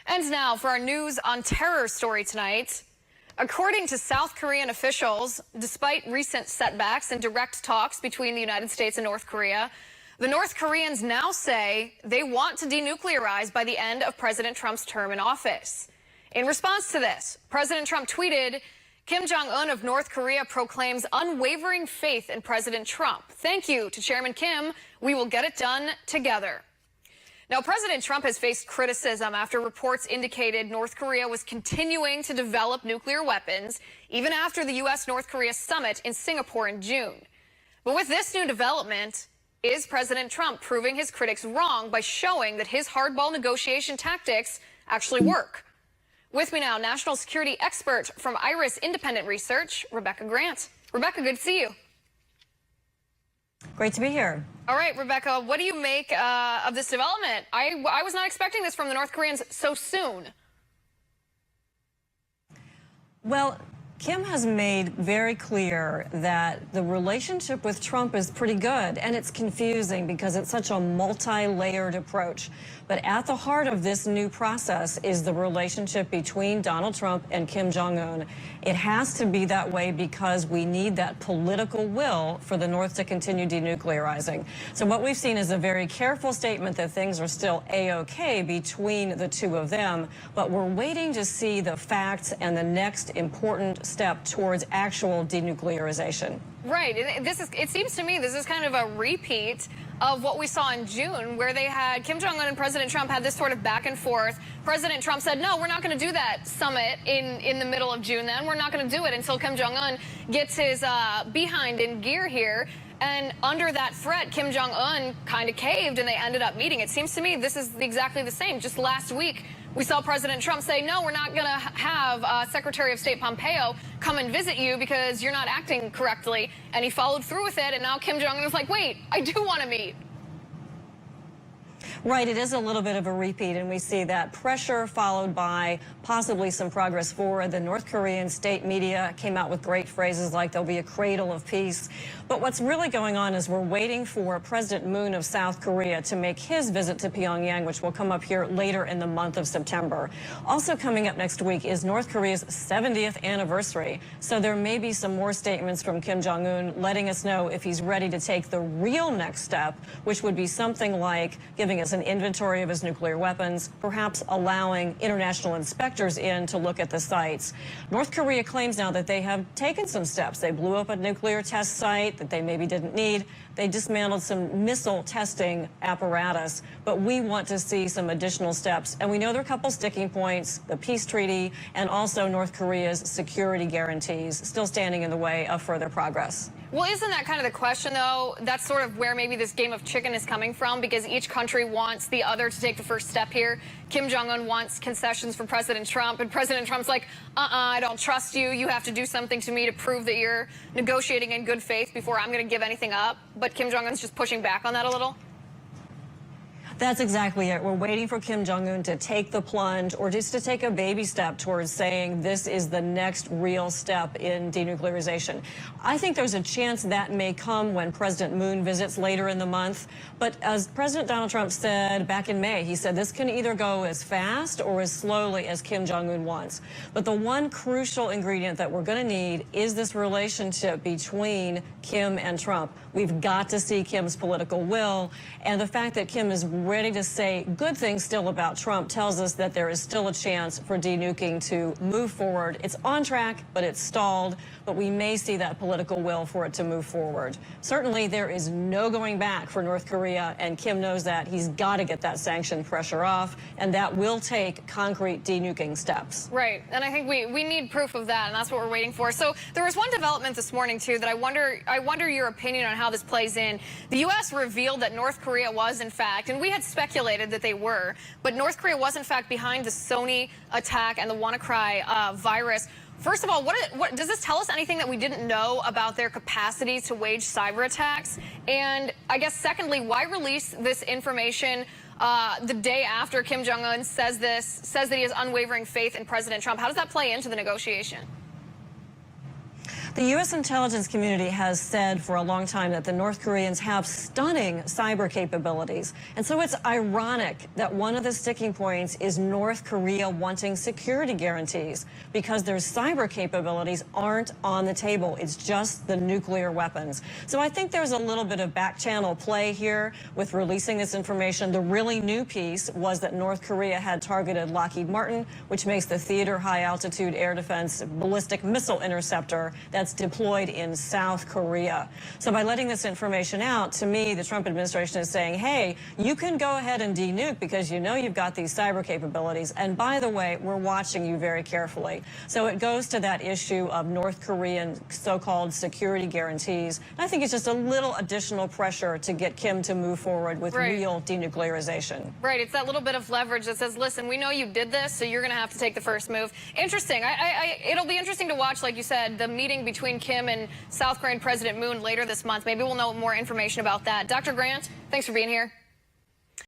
And now for our news on terror story tonight. According to South Korean officials, despite recent setbacks and direct talks between the United States and North Korea, the North Koreans now say they want to denuclearize by the end of President Trump's term in office. In response to this, President Trump tweeted, "Kim Jong-un of North Korea proclaims unwavering faith in President Trump. Thank you to Chairman Kim. We will get it done together." Now, President Trump has faced criticism after reports indicated North Korea was continuing to develop nuclear weapons, even after the U.S.-North Korea summit in Singapore in June. But with this new development, is President Trump proving his critics wrong by showing that his hardball negotiation tactics actually work? With me now, national security expert from IRIS Independent Research, Rebecca Grant. Rebecca, good to see you. Great to be here. All right, Rebecca, what do you make of this development? I was not expecting this from the North Koreans so soon. Well, Kim has made very clear that the relationship with Trump is pretty good, and it's confusing because it's such a multi-layered approach. But at the heart of this new process is the relationship between Donald Trump and Kim Jong-un. It has to be that way because we need that political will for the North to continue denuclearizing. So what we've seen is a very careful statement that things are still A-OK between the two of them, but we're waiting to see the facts and the next important step towards actual denuclearization. Right. It seems to me this is kind of a repeat of what we saw in June, where they had Kim Jong-un and President Trump had this sort of back and forth. President Trump said, no, we're not going to do that summit in the middle of June then. We're not going to do it until Kim Jong-un gets his behind in gear here. And under that threat, Kim Jong-un kind of caved and they ended up meeting. It seems to me this is exactly the same. Just last week, we saw President Trump say, no, we're not going to have Secretary of State Pompeo come and visit you because you're not acting correctly. And he followed through with it. And now Kim Jong-un is like, wait, I do want to meet. Right, it is a little bit of a repeat, and we see that pressure followed by possibly some progress forward. The North Korean state media came out with great phrases like there'll be a cradle of peace. But what's really going on is we're waiting for President Moon of South Korea to make his visit to Pyongyang, which will come up here later in the month of September. Also coming up next week is North Korea's 70th anniversary. So there may be some more statements from Kim Jong-un letting us know if he's ready to take the real next step, which would be something like giving us an inventory of his nuclear weapons, perhaps allowing international inspectors in to look at the sites. North Korea claims now that they have taken some steps. They blew up a nuclear test site that they maybe didn't need. They dismantled some missile testing apparatus, but we want to see some additional steps. And we know there are a couple sticking points, the peace treaty and also North Korea's security guarantees still standing in the way of further progress. Well, isn't that kind of the question, though? That's sort of where maybe this game of chicken is coming from, because each country wants the other to take the first step here. Kim Jong-un wants concessions from President Trump, and President Trump's like, I don't trust you. You have to do something to me to prove that you're negotiating in good faith before I'm going to give anything up. But Kim Jong-un's just pushing back on that a little. That's exactly it. We're waiting for Kim Jong-un to take the plunge or just to take a baby step towards saying this is the next real step in denuclearization. I think there's a chance that may come when President Moon visits later in the month. But as President Donald Trump said back in May, he said this can either go as fast or as slowly as Kim Jong-un wants. But the one crucial ingredient that we're going to need is this relationship between Kim and Trump. We've got to see Kim's political will, and the fact that Kim is ready to say good things still about Trump tells us that there is still a chance for denuking to move forward. It's on track, but it's stalled, but we may see that political will for it to move forward. Certainly, there is no going back for North Korea, and Kim knows that. He's got to get that sanction pressure off, and that will take concrete denuking steps. Right, and I think we need proof of that, and that's what we're waiting for. So there was one development this morning, too, that I wonder your opinion on how this plays in. The U.S. revealed that North Korea was, in fact, and we had speculated that they were, but North Korea was, in fact, behind the Sony attack and the WannaCry virus. First of all, what does this tell us anything that we didn't know about their capacity to wage cyber attacks? And I guess, secondly, why release this information the day after Kim Jong-un says that he has unwavering faith in President Trump? How does that play into the negotiation? The U.S. intelligence community has said for a long time that the North Koreans have stunning cyber capabilities. And so it's ironic that one of the sticking points is North Korea wanting security guarantees because their cyber capabilities aren't on the table. It's just the nuclear weapons. So I think there's a little bit of back channel play here with releasing this information. The really new piece was that North Korea had targeted Lockheed Martin, which makes the Theater High Altitude Air Defense ballistic missile interceptor that's deployed in South Korea. So by letting this information out, to me, the Trump administration is saying, hey, you can go ahead and denuke because you know you've got these cyber capabilities. And by the way, we're watching you very carefully. So it goes to that issue of North Korean so-called security guarantees. And I think it's just a little additional pressure to get Kim to move forward with real denuclearization. Right. It's that little bit of leverage that says, listen, we know you did this, so you're going to have to take the first move. Interesting. It'll be interesting to watch, like you said, the meeting between Kim and South Korean President Moon later this month. Maybe we'll know more information about that. Dr. Grant, thanks for being here.